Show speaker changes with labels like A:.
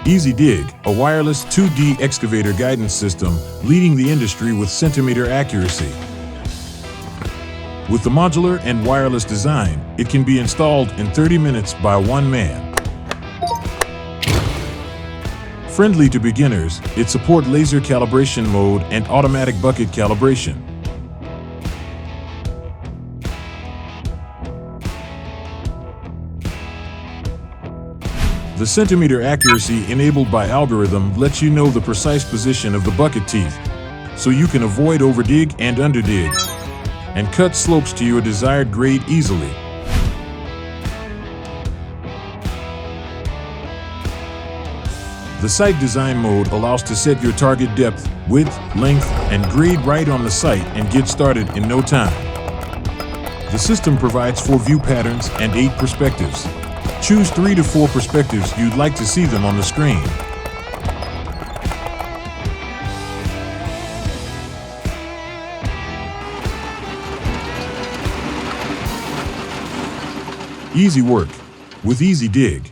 A: Easydig, a wireless 2D excavator guidance system leading the industry with centimeter accuracy. With the modular and wireless design, it can be installed in 30 minutes by one man. Friendly to beginners, it supports laser calibration mode and automatic bucket calibration. The centimeter accuracy enabled by algorithm lets you know the precise position of the bucket teeth, so you can avoid overdig and underdig, and cut slopes to your desired grade easily. The site design mode allows to set your target depth, width, length, and grade right on the site and get started in no time. The system provides 4 view patterns and 8 perspectives. Choose 3 to 4 perspectives you'd like to see them on the screen. Easy work with Easydig.